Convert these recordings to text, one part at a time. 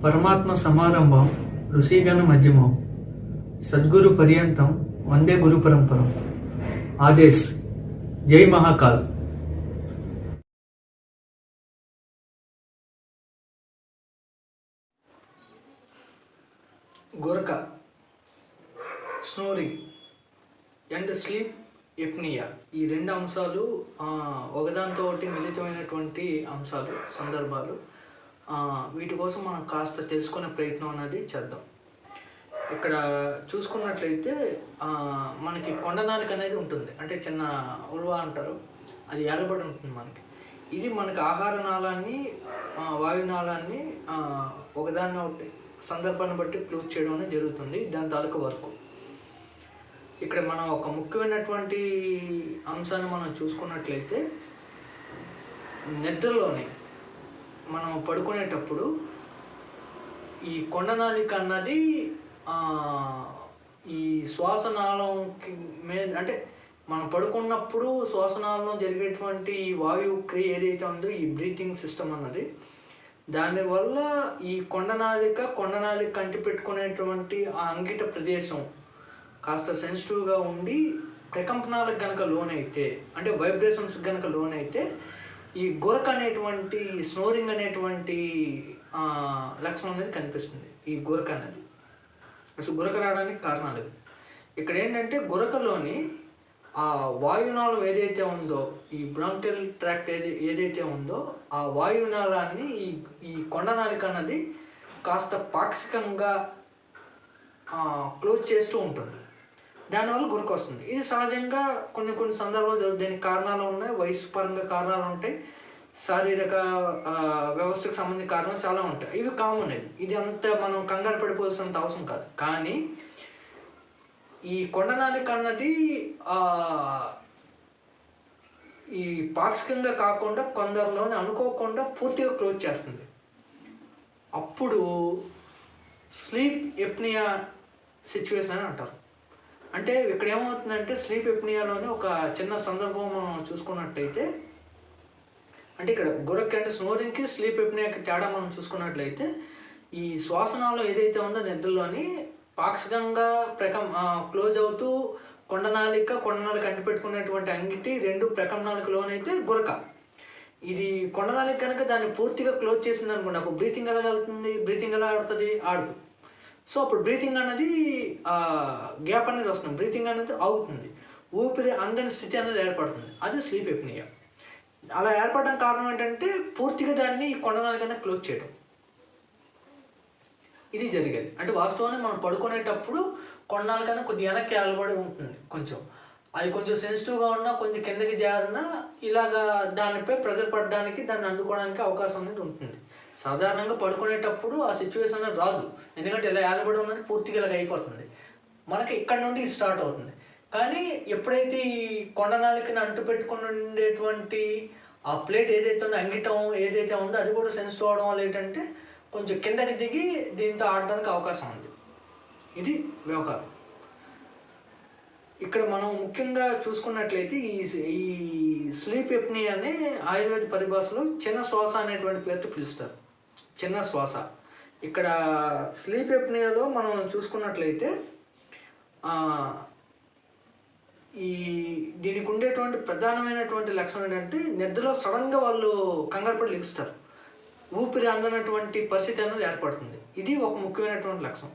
परमात्म समारंभम ऋषिगण मध्यमम सद्गुरु पर्यंतम वंदे गुरु परंपरम आदेश जय महाकाल। गोरका స్నోరింగ్ అండ్ స్లీప్ ఎప్నియా ఈ రెండు అంశాలు ఒకదానితో ఒకటి మిళితమైనటువంటి అంశాలు సందర్భాలు. వీటి కోసం మనం కాస్త తెలుసుకునే ప్రయత్నం అనేది చేద్దాం. ఇక్కడ చూసుకున్నట్లయితే మనకి కొండనాలిక అనేది ఉంటుంది, అంటే చిన్న ఉల్వా అంటారు, అది ఏలబడి ఉంటుంది మనకి. ఇది మనకి ఆహార నాళాన్ని వాయునాళాన్ని ఒకదాన్ని ఒకటి సందర్భాన్ని బట్టి క్లోజ్ చేయడం అనేది జరుగుతుంది. దాని తాలూకు వరకు ఇక్కడ మనం ఒక ముఖ్యమైనటువంటి అంశాన్ని మనం చూసుకున్నట్లయితే, నిద్రలోనే మనం పడుకునేటప్పుడు ఈ కొండనాలిక అన్నది ఈ శ్వాసనాళంకి అంటే మనం పడుకున్నప్పుడు శ్వాసనాళంలో జరిగేటువంటి ఈ వాయువు క్రియ ఏదైతే ఉందో ఈ బ్రీతింగ్ సిస్టమ్ అన్నది, దానివల్ల ఈ కొండనాలిక అంటి పెట్టుకునేటువంటి ఆ అంగిట ప్రదేశం కాస్త సెన్సిటివ్గా ఉండి ప్రకంపనాలకు గనక లోనైతే, అంటే వైబ్రేషన్స్ గనక లోనైతే ఈ గురక అనేటువంటి స్నోరింగ్ అనేటువంటి లక్షణం అనేది కనిపిస్తుంది. ఈ గురక అనేది అసలు గురక రావడానికి కారణాలు ఇక్కడ ఏంటంటే, గురకలోని ఆ వాయునాళం ఏదైతే ఉందో, ఈ బ్రాంకియల్ ట్రాక్ట్ ఏదైతే ఉందో ఆ వాయునాళాన్ని ఈ కొండనాలిక అన్నది కాస్త పాక్షికంగా క్లోజ్ చేస్తూ ఉంటుంది. దానివల్ల గురక వస్తుంది. ఇది సహజంగా కొన్ని సందర్భాలు జరుగుతుంది. దీనికి కారణాలు ఉన్నాయి, వయసు పరంగా కారణాలు ఉంటాయి, శారీరక వ్యవస్థకు సంబంధించిన కారణాలు చాలా ఉంటాయి. ఇవి కామన్. ఇది అంత మనం కంగారు పడిపోవాల్సినంత అవసరం కాదు. కానీ ఈ కొండనాలిక అన్నది ఈ పాక్షికంగా కాకుండా కొందరిలోనే అనుకోకుండా పూర్తిగా క్లోజ్ చేస్తుంది. అప్పుడు స్లీప్ ఎప్నియా సిచ్యువేషన్ అని అంటారు. అంటే ఇక్కడ ఏమవుతుందంటే, స్లీప్ ఎప్నియాలోనే ఒక చిన్న సందర్భం మనం చూసుకున్నట్టయితే, అంటే ఇక్కడ గురక అంటే స్నోరింగ్కి స్లీప్ ఎప్నియాకి తేడా మనం చూసుకున్నట్లయితే, ఈ శ్వాసనాళం ఏదైతే ఉందో నిద్రలోని పాక్షికంగా క్లోజ్ అవుతూ కొండనాలిక అంటిపెట్టుకునేటువంటి అంగిటి రెండు ప్రకంపనాలకు లోనైతే గురక. ఇది కొండనాలిక కనుక దాన్ని పూర్తిగా క్లోజ్ చేసింది అనుకోండి, అప్పుడు బ్రీతింగ్ ఎలా వెళ్తుంది, బ్రీతింగ్ ఎలా ఆడుతుంది. సో అప్పుడు బ్రీతింగ్ అనేది గ్యాప్ అనేది వస్తుంది, బ్రీతింగ్ అనేది అవుతుంది, ఊపిరి అందని స్థితి అనేది ఏర్పడుతుంది. అది స్లీప్ ఎప్నియా. అలా ఏర్పడడానికి కారణం ఏంటంటే, పూర్తిగా దాన్ని కొండనాలికనే క్లోజ్ చేయడం. ఇది జరిగేది. అంటే వాస్తవాన్ని మనం పడుకునేటప్పుడు కొండనాలికనే కొద్దిగా వెనక్కి ఏలబడి ఉంటుంది. అది కొంచెం సెన్సిటివ్గా ఉన్నా, కొంచెం కిందకి జారినా ఇలాగా దానిపై ప్రెజర్ పడడానికి, దాన్ని అందుకోవడానికి అవకాశం అనేది ఉంటుంది. సాధారణంగా పడుకునేటప్పుడు ఆ సిచ్యువేషన్ అనేది రాదు, ఎందుకంటే ఇలా ఏలబడి ఉన్నది పూర్తిగా ఇలాగ అయిపోతుంది. మనకి ఇక్కడ నుండి స్టార్ట్ అవుతుంది. కానీ ఎప్పుడైతే ఈ కొండనాలికని అంటు పెట్టుకుని ఉండేటువంటి ఆ ప్లేట్ ఏదైతే ఉందో, అంగిటం ఏదైతే ఉందో, అది కూడా సెన్సిటివ్ అవడం వల్ల ఏంటంటే కొంచెం కిందకి దిగి దీంతో ఆడడానికి అవకాశం ఉంది. ఇది వ్యవహారం. ఇక్కడ మనం ముఖ్యంగా చూసుకున్నట్లయితే ఈ స్లీప్ ఎప్నియాని ఆయుర్వేద పరిభాషలో చిన్న శ్వాస అనేటువంటి పేరుతో పిలుస్తారు. చిన్న శ్వాస. ఇక్కడ స్లీప్ ఎప్నియాలో మనం చూసుకున్నట్లయితే దీనికి ఉండేటువంటి ప్రధానమైనటువంటి లక్షణం ఏంటంటే, నిద్రలో సడన్గా వాళ్ళు కంగారు పడి లెగుస్తారు, ఊపిరి అందనటువంటి పరిస్థితి అనేది ఏర్పడుతుంది. ఇది ఒక ముఖ్యమైనటువంటి లక్షణం.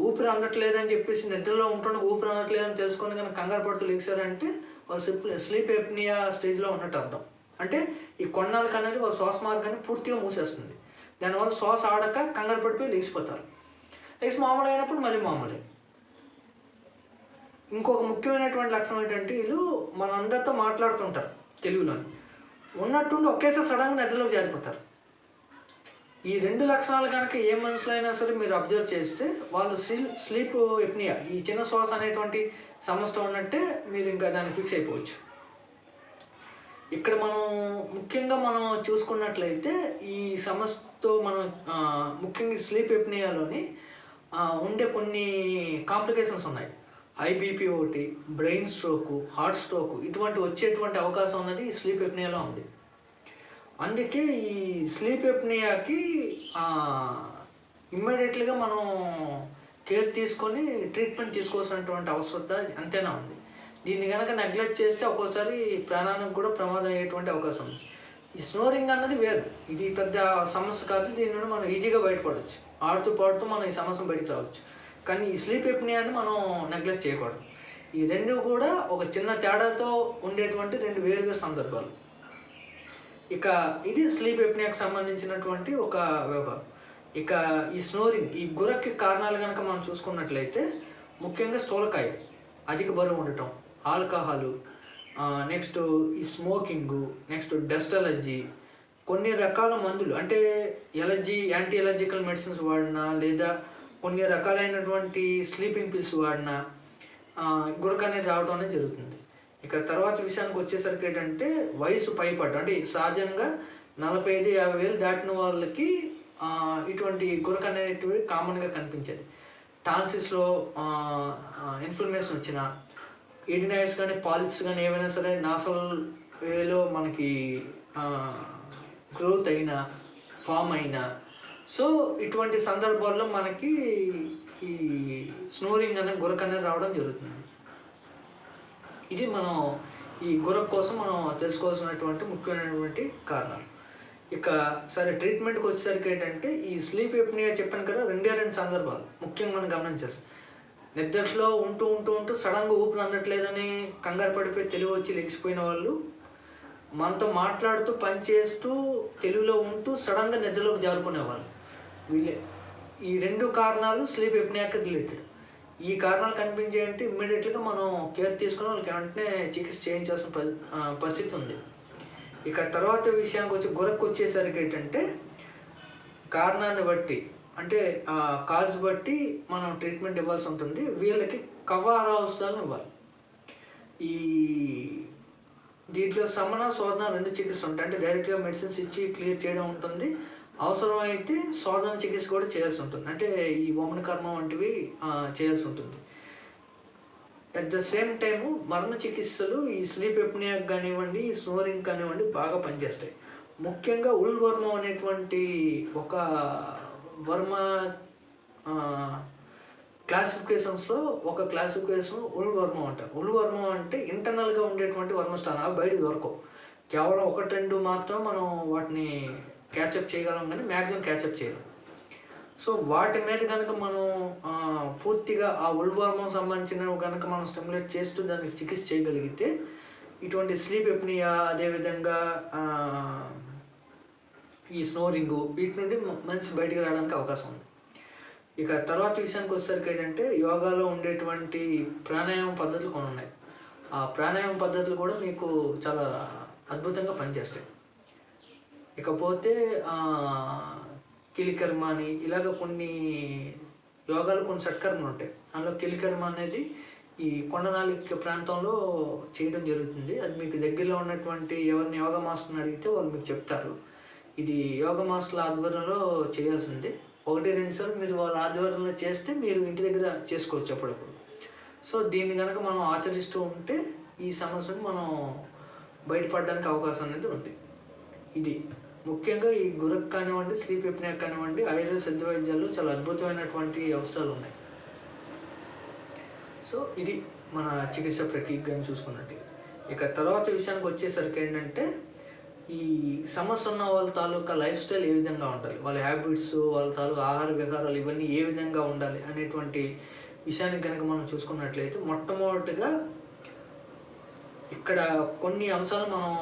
ఊపిరి అందట్లేదని చెప్పేసి నిద్రలో ఉంటుండే ఊపిరి అందట్లేదని తెలుసుకొని కనుక కంగారు పడుతూ లెగిసారంటే వాళ్ళు స్లీప్ ఎప్నియా స్టేజ్లో ఉన్నట్టు అర్థం. అంటే ఈ కొన్నాళ్ళకి అనేది వాళ్ళ శ్వాస మార్గాన్ని పూర్తిగా మూసేస్తుంది. దానివల్ల శ్వాస ఆడక కంగారు పడిపోయి లెగిసిపోతారు. లెగిసి మామూలు అయినప్పుడు మళ్ళీ మామూలే. ఇంకొక ముఖ్యమైనటువంటి లక్షణం ఏంటంటే వీళ్ళు మనందరితో మాట్లాడుతుంటారు తెలుగులోని, ఉన్నట్టుండి ఒకేసారి సడన్గా నిద్రలోకి జారిపోతారు. ఈ 2 లక్షణాలు కనుక ఏ మనుషులు అయినా సరే మీరు అబ్జర్వ్ చేస్తే వాళ్ళు స్లీప్ ఎప్నియా, ఈ చిన్న శ్వాస అనేటువంటి సమస్య ఉన్నట్టే మీరు ఇంకా దాన్ని ఫిక్స్ అయిపోవచ్చు. ఇక్కడ ముఖ్యంగా మనం చూసుకున్నట్లయితే ఈ సమస్యతో మనం ముఖ్యంగా స్లీప్ ఎప్నియాలోని ఉండే కొన్ని కాంప్లికేషన్స్ ఉన్నాయి. హై బీపీ ఒకటి, బ్రెయిన్ స్ట్రోకు, హార్ట్ స్ట్రోకు ఇటువంటి వచ్చేటువంటి అవకాశం ఉన్నది ఈ స్లీప్ ఎప్నియాలో ఉంది. అందుకే ఈ స్లీప్ ఎప్నియాకి ఇమ్మీడియట్లీగా మనం కేర్ తీసుకొని ట్రీట్మెంట్ తీసుకోవాల్సినటువంటి అవసరత అంతేనా ఉంది. దీన్ని కనుక నెగ్లెక్ట్ చేస్తే ఒక్కోసారి ప్రాణానికి కూడా ప్రమాదం అయ్యేటువంటి అవకాశం ఉంది. ఈ స్నోరింగ్ అన్నది వేరు, ఇది పెద్ద సమస్య కాదు, దీని నుండి మనం ఈజీగా బయటపడవచ్చు, ఆడుతూ పాడుతూ మనం ఈ సమస్యను బయటకు రావచ్చు. కానీ ఈ స్లీప్ ఎప్నియాని మనం నెగ్లెక్ట్ చేయకూడదు. ఈ రెండు కూడా ఒక చిన్న తేడాతో ఉండేటువంటి 2 వేరు సందర్భాలు. ఇక ఇది స్లీప్ ఎప్నియాకి సంబంధించినటువంటి ఒక వ్యవహారం. ఇక ఈ స్నోరింగ్, ఈ గురకి కారణాలు కనుక మనం చూసుకున్నట్లయితే ముఖ్యంగా స్థూలకాయం, అధిక బరువు ఉండటం, ఆల్కహాలు, నెక్స్ట్ ఈ స్మోకింగు, నెక్స్ట్ డస్ట్ ఎలర్జీ, కొన్ని రకాల మందులు అంటే యాంటీ ఎలర్జికల్ మెడిసిన్స్ వాడినా లేదా కొన్ని రకాలైనటువంటి స్లీపింగ్ పిల్స్ వాడినా గురక అనేది రావడం అనేది జరుగుతుంది. ఇక తర్వాత విషయానికి వచ్చేసరికి ఏంటంటే వయసు పైపడ్డం, అంటే సహజంగా 45-50 ఏళ్ళు దాటిన వాళ్ళకి ఇటువంటి గురక అనేటివి కామన్గా కనిపించేది. టాన్సిస్లో ఇన్ఫ్లమేషన్ వచ్చిన, ఎడినైస్ కానీ పాలిప్స్ కానీ ఏమైనా సరే నాసల్ వేలో మనకి గ్రోత్ అయినా ఫామ్ అయినా, సో ఇటువంటి సందర్భాల్లో మనకి ఈ స్నోరింగ్ అనే గురక అనేది రావడం జరుగుతుంది. ఇది మనం ఈ గురక కోసం మనం తెలుసుకోవాల్సినటువంటి ముఖ్యమైనటువంటి కారణాలు. ఇక సరే ట్రీట్మెంట్కి వచ్చేసరికి ఏంటంటే ఈ స్లీప్ ఎప్నియా చెప్పాను కదా, 2 సందర్భాలు ముఖ్యంగా మనం గమనించాల్సి. నిద్రలో ఉంటూ సడన్గా ఊపిరి అందట్లేదని కంగారు పడిపోయి తెలివి వచ్చి లెగిసిపోయిన వాళ్ళు, మనతో మాట్లాడుతూ పనిచేస్తూ తెలుగులో ఉంటూ సడన్గా నిద్రలోకి జారుకునేవాళ్ళు, వీళ్ళే ఈ 2 కారణాలు స్లీప్ ఎప్నియాకి రిలేటెడ్. ఈ కారణాలు కనిపించేంటే ఇమ్మీడియట్గా మనం కేర్ తీసుకుని వాళ్ళకి వెంటనే చికిత్స చేయించాల్సిన పరిస్థితి ఉంది. ఇక తర్వాత విషయానికి వచ్చి గురక్కు వచ్చేసరికి ఏంటంటే కారణాన్ని బట్టి, అంటే కాజ్ బట్టి మనం ట్రీట్మెంట్ ఇవ్వాల్సి ఉంటుంది. వీళ్ళకి కవార ఔషధాలను ఇవ్వాలి. ఈ దీంట్లో సమన శోధన 2 చికిత్సలు ఉంటాయి. అంటే డైరెక్ట్గా మెడిసిన్స్ ఇచ్చి క్లియర్ చేయడం ఉంటుంది, అవసరమైతే శోధన చికిత్స కూడా చేయాల్సి ఉంటుంది, అంటే ఈ వమన కర్మ వంటివి చేయాల్సి ఉంటుంది. అట్ ద సేమ్ టైము మరణ చికిత్సలు ఈ స్లీప్ ఎప్నియాకి కానివ్వండి, స్నోరింగ్ కానివ్వండి బాగా పనిచేస్తాయి. ముఖ్యంగా ఉల్వర్మ అనేటువంటి ఒక వర్మ క్లాసిఫికేషన్స్లో ఒక క్లాసిఫికేషన్ ఉల్వర్మ అంటారు. ఉల్వర్మ అంటే ఇంటర్నల్గా ఉండేటువంటి వర్మస్థానం, అవి బయట దొరకవు. కేవలం 1-2 మాత్రం మనం వాటిని క్యాచప్ చేయగలం, కానీ మ్యాక్సిమం క్యాచప్ చేయలేం. సో వాటి మీద కనుక మనం పూర్తిగా ఆ ఉల్వర్మం సంబంధించినవి కనుక మనం స్టిమ్యులేట్ చేస్తూ దానికి చికిత్స చేయగలిగితే ఇటువంటి స్లీప్ ఎప్నియా, అదేవిధంగా ఈ స్నోరింగు, వీటి నుండి మనిషి బయటికి రావడానికి అవకాశం ఉంది. ఇక తర్వాత విషయానికి వచ్చేసరికి ఏంటంటే యోగాలో ఉండేటువంటి ప్రాణాయామ పద్ధతులు కొన్ని ఉన్నాయి. ఆ ప్రాణాయామ పద్ధతులు కూడా మీకు చాలా అద్భుతంగా పనిచేస్తాయి. ఇకపోతే కిలికర్మ అని ఇలాగ కొన్ని యోగాలు కొన్ని సత్కర్మలు ఉంటాయి. అందులో కిలికర్మ అనేది ఈ కొండనాలిక ప్రాంతంలో చేయడం జరుగుతుంది. అది మీకు దగ్గరలో ఉన్నటువంటి ఎవరిని యోగా మాస్టర్ని అడిగితే వాళ్ళు మీకు చెప్తారు. ఇది యోగా మాస్టర్ల ఆధ్వర్యంలో చేయాల్సిందే. 1-2 సార్లు మీరు వాళ్ళ ఆధ్వర్యంలో చేస్తే మీరు ఇంటి దగ్గర చేసుకోవచ్చు అప్పుడప్పుడు. సో దీన్ని కనుక మనం ఆచరిస్తూ ఉంటే ఈ సమస్యను మనం బయటపడడానికి అవకాశం అనేది ఉంది. ఇది ముఖ్యంగా ఈ గురక్ కానివ్వండి, స్లీప్ ఎప్నియా కానివ్వండి, ఆయుర్వేద సిద్ధ వైద్యాల్లో చాలా అద్భుతమైనటువంటి అవసరాలు ఉన్నాయి. సో ఇది మన చికిత్స ప్రక్రియను చూసుకున్నట్టు. ఇక తర్వాత విషయానికి వచ్చేసరికి ఏంటంటే ఈ సమస్య ఉన్న వాళ్ళ తాలూకా లైఫ్ స్టైల్ ఏ విధంగా ఉండాలి, వాళ్ళ హ్యాబిట్స్, వాళ్ళ తాలూకా ఆహార విహారాలు ఇవన్నీ ఏ విధంగా ఉండాలి అనేటువంటి విషయాన్ని కనుక మనం చూసుకున్నట్లయితే మొట్టమొదటిగా ఇక్కడ కొన్ని అంశాలు మనం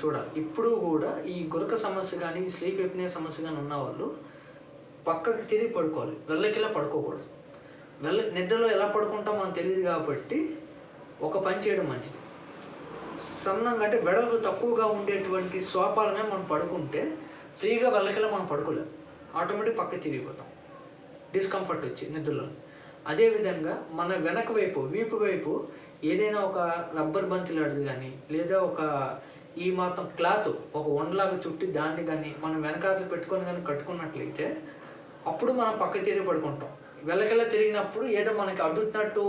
చూడాలి. ఇప్పుడు కూడా ఈ గురక సమస్య కానీ స్లీప్ ఎప్నియా సమస్య కానీ ఉన్నవాళ్ళు పక్కకి తిరిగి పడుకోవాలి, వెళ్ళకిలా పడుకోకూడదు. నిద్రలో ఎలా పడుకుంటాం మనకు తెలియదు కాబట్టి ఒక పని చేయడం మంచిది. సన్నంగా అంటే వెడల్పు తక్కువగా ఉండేటువంటి సోఫాలనే మనం పడుకుంటే ఫ్రీగా వెళ్ళకిలా మనం పడుకోలేం, ఆటోమేటిక్ పక్కకి తిరిగిపోతాం, డిస్కంఫర్ట్ వచ్చి నిద్రలో. అదేవిధంగా మన వెనక వైపు వీపు వైపు ఏదైనా ఒక రబ్బర్ బంతి లాంటిది కానీ లేదా ఒక ఈ మాత్రం క్లాత్ ఒక వండలాగా చుట్టి దాన్ని కానీ మనం వెనకాతలు పెట్టుకొని కానీ కట్టుకున్నట్లయితే అప్పుడు మనం పక్కకి తిరిగి పడుకుంటాం. వెళ్ళకెళ్ళ తిరిగినప్పుడు ఏదో మనకి అడ్డుతున్నట్టు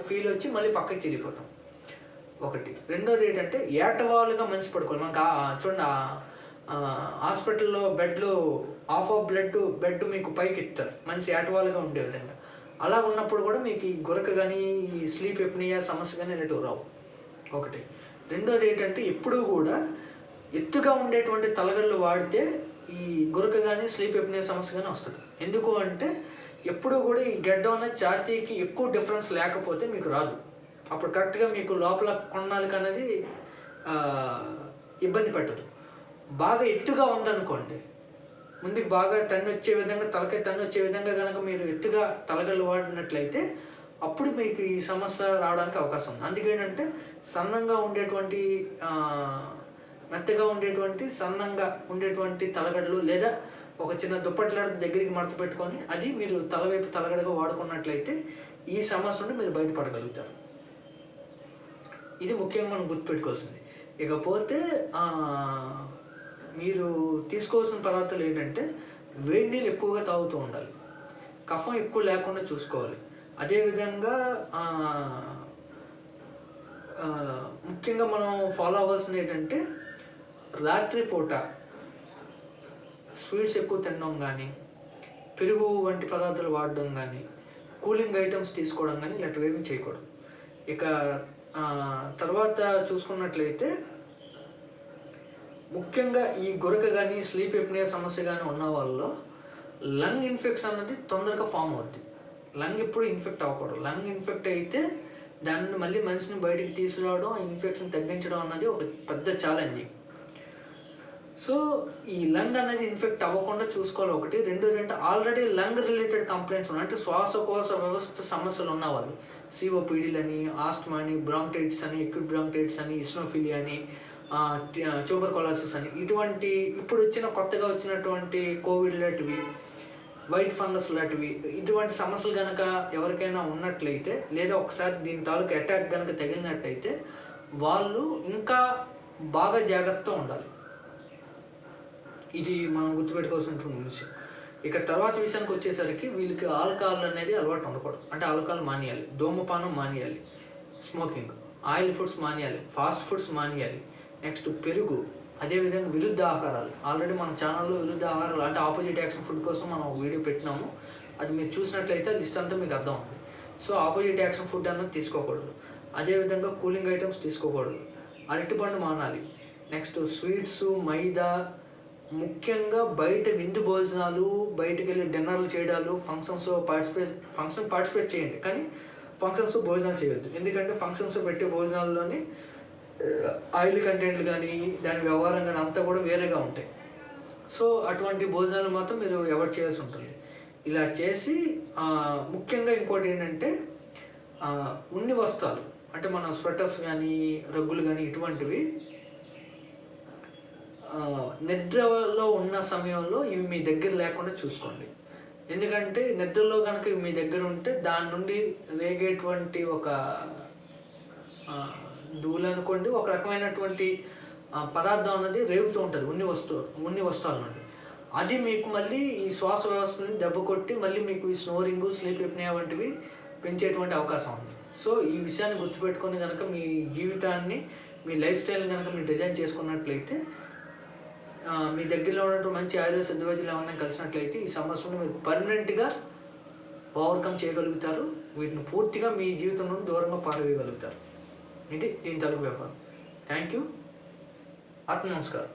ఫీల్ వచ్చి మళ్ళీ పక్కకి తిరిగిపోతాం. ఒకటి. రెండోది ఏంటంటే ఏటవాలుగా మనిషి పడుకోవాలి. మనకు చూడండి హాస్పిటల్లో బెడ్లో హాఫ్ ఆఫ్ బెడ్ మీకు పైకి ఎత్తారు మనిషి ఏటవాలుగా ఉండే విధంగా. అలా ఉన్నప్పుడు కూడా మీకు ఈ గురక కానీ ఈ స్లీప్ ఎప్నియా సమస్య కానీ ఇలాంటివి రావు. ఒకటి. రెండోది ఏంటంటే ఎప్పుడూ కూడా ఎత్తుగా ఉండేటువంటి తలగళ్ళు వాడితే ఈ గురక కానీ స్లీప్ ఎప్నియా సమస్య కానీ వస్తుంది. ఎందుకు అంటే ఎప్పుడూ కూడా ఈ గెడ్డ ఉన్న ఛాతీకి ఎక్కువ డిఫరెన్స్ లేకపోతే మీకు రాదు. అప్పుడు కరెక్ట్గా మీకు లోపల కొన్నాళ్ళకి అనేది ఇబ్బంది పెట్టదు. బాగా ఎత్తుగా ఉందనుకోండి, ముందుకు బాగా తన్ను వచ్చే విధంగా తలకాయ తన్ను వచ్చే విధంగా కనుక మీరు ఎత్తుగా తలగళ్ళు వాడినట్లయితే అప్పుడు మీకు ఈ సమస్య రావడానికి అవకాశం ఉంది. అందుకేంటంటే సన్నంగా ఉండేటువంటి మెత్తగా ఉండేటువంటి సన్నంగా ఉండేటువంటి తలగడలు లేదా ఒక చిన్న దుప్పట్లాడ దగ్గరికి మడత పెట్టుకొని అది మీరు తలవైపు తలగడగా వాడుకున్నట్లయితే ఈ సమస్య నుండి మీరు బయటపడగలుగుతారు. ఇది ముఖ్యంగా మనం గుర్తుపెట్టుకోవాల్సింది. ఇకపోతే మీరు తీసుకోవాల్సిన పదార్థాలు ఏంటంటే వేడి నీళ్ళు ఎక్కువగా తాగుతూ ఉండాలి, కఫం ఎక్కువ లేకుండా చూసుకోవాలి. అదేవిధంగా ముఖ్యంగా మనం ఫాలో అవ్వాల్సింది ఏంటంటే రాత్రిపూట స్వీట్స్ ఎక్కువ తినడం కానీ పెరుగు వంటి పదార్థాలు వాడడం కానీ కూలింగ్ ఐటమ్స్ తీసుకోవడం కానీ ఇలాంటివి ఏమీ చేయకూడదు. ఇక తర్వాత చూసుకున్నట్లయితే ముఖ్యంగా ఈ గురక కానీ స్లీప్ ఎప్నియా సమస్య కానీ ఉన్న వాళ్ళలో లంగ్ ఇన్ఫెక్షన్ అనేది తొందరగా ఫామ్ అవుద్ది. లంగ్ ఎప్పుడు ఇన్ఫెక్ట్ అవ్వకూడదు. లంగ్ ఇన్ఫెక్ట్ అయితే దాని నుండి మళ్ళీ మనిషిని బయటికి తీసుకురావడం, ఇన్ఫెక్షన్ తగ్గించడం అన్నది ఒక పెద్ద ఛాలెంజ్. సో ఈ లంగ్ అనేది ఇన్ఫెక్ట్ అవ్వకుండా చూసుకోవాలి. ఒకటి. రెండు ఆల్రెడీ లంగ్ రిలేటెడ్ కంప్లైంట్స్ ఉన్నాయి, అంటే శ్వాసకోశ వ్యవస్థ సమస్యలు ఉన్నవాళ్ళు, సిఓపిడీలని, ఆస్ట్మా అని, బ్రాంకైటిస్ అని, ఎక్యూట్ బ్రాంకైటిస్ అని, ఇస్నోఫిలియా అని, ట్యూబర్కులోసిస్ అని, ఇటువంటి ఇప్పుడు కొత్తగా వచ్చినటువంటి కోవిడ్ లాంటివి, వైట్ ఫంగస్ లాంటివి, ఇటువంటి సమస్యలు కనుక ఎవరికైనా ఉన్నట్లయితే లేదా ఒకసారి దీని తాలూకు అటాక్ కనుక తగిలినట్టయితే వాళ్ళు ఇంకా బాగా జాగ్రత్తగా ఉండాలి. ఇది మనం గుర్తుపెట్టుకోవాల్సినటువంటి విషయం. ఇక తర్వాత విషయానికి వచ్చేసరికి వీళ్ళకి ఆల్కహాల్ అనేది అలవాటు ఉండకూడదు. అంటే ఆల్కహాల్ మానేయాలి, ధూమపానం మానేయాలి, స్మోకింగ్, ఆయిల్ ఫుడ్స్ మానేయాలి, ఫాస్ట్ ఫుడ్స్ మానేయాలి. నెక్స్ట్ పెరుగు, అదేవిధంగా విరుద్ధ ఆహారాలు. ఆల్రెడీ మన ఛానల్లో విరుద్ధ ఆహారాలు అంటే ఆపోజిట్ యాక్షన్ ఫుడ్ కోసం మనం ఒక వీడియో పెట్టినాము, అది మీరు చూసినట్లయితే లిస్ట్ అంతా మీకు అర్థం అవుతుంది. సో ఆపోజిట్ యాక్షన్ ఫుడ్ అన్నది తీసుకోకూడదు. అదేవిధంగా కూలింగ్ ఐటమ్స్ తీసుకోకూడదు, అరటిపండు మానాలి. నెక్స్ట్ స్వీట్స్, మైదా, ముఖ్యంగా బయట విందు భోజనాలు, బయటకు వెళ్ళి డిన్నర్లు చేయడాలు, ఫంక్షన్ పార్టిసిపేట్ చేయండి కానీ ఫంక్షన్స్లో భోజనాలు చేయొద్దు. ఎందుకంటే ఫంక్షన్స్లో పెట్టే భోజనాల్లోని ఆయిల్ కంటెంట్లు కానీ దాని వ్యవహారం కానీ అంతా కూడా వేరేగా ఉంటాయి. సో అటువంటి భోజనాలు మాత్రం మీరు అవాయిడ్ చేయాల్సి ఉంటుంది. ఇలా చేసి ముఖ్యంగా ఇంకోటి ఏంటంటే ఉన్ని వస్త్రాలు అంటే మన స్వెటర్స్ కానీ రగ్గులు కానీ ఇటువంటివి నిద్రలో ఉన్న సమయంలో ఇవి మీ దగ్గర లేకుండా చూసుకోండి. ఎందుకంటే నిద్రలో కనుక ఇవి మీ దగ్గర ఉంటే దాని నుండి రేగేటువంటి ఒక ధూళి అనుకోండి, ఒక రకమైనటువంటి పదార్థం అనేది రేగుతూ ఉంటుంది ఉన్ని వస్తువుల నుండి. అది మీకు మళ్ళీ ఈ శ్వాస వ్యవస్థని దెబ్బ కొట్టి మళ్ళీ మీకు ఈ స్నోరింగ్, స్లీప్ ఎప్నియా వంటివి పెంచేటువంటి అవకాశం ఉంది. సో ఈ విషయాన్ని గుర్తుపెట్టుకొని కనుక మీ జీవితాన్ని, మీ లైఫ్ స్టైల్ని కనుక మీరు డిజైన్ చేసుకున్నట్లయితే మీ దగ్గరలో ఉన్నటువంటి మంచి ఆయుర్వేద సిద్ధ వైద్యులు ఏమన్నా కలిసినట్లయితే ఈ సమస్యను మీరు పర్మనెంట్గా ఓవర్కమ్ చేయగలుగుతారు. వీటిని పూర్తిగా మీ జీవితం నుండి దూరంగా పారవేయగలుగుతారు. ఇది దీని తలుపు వ్యాపారం. Thank you. ఆత్మ నమస్కారం.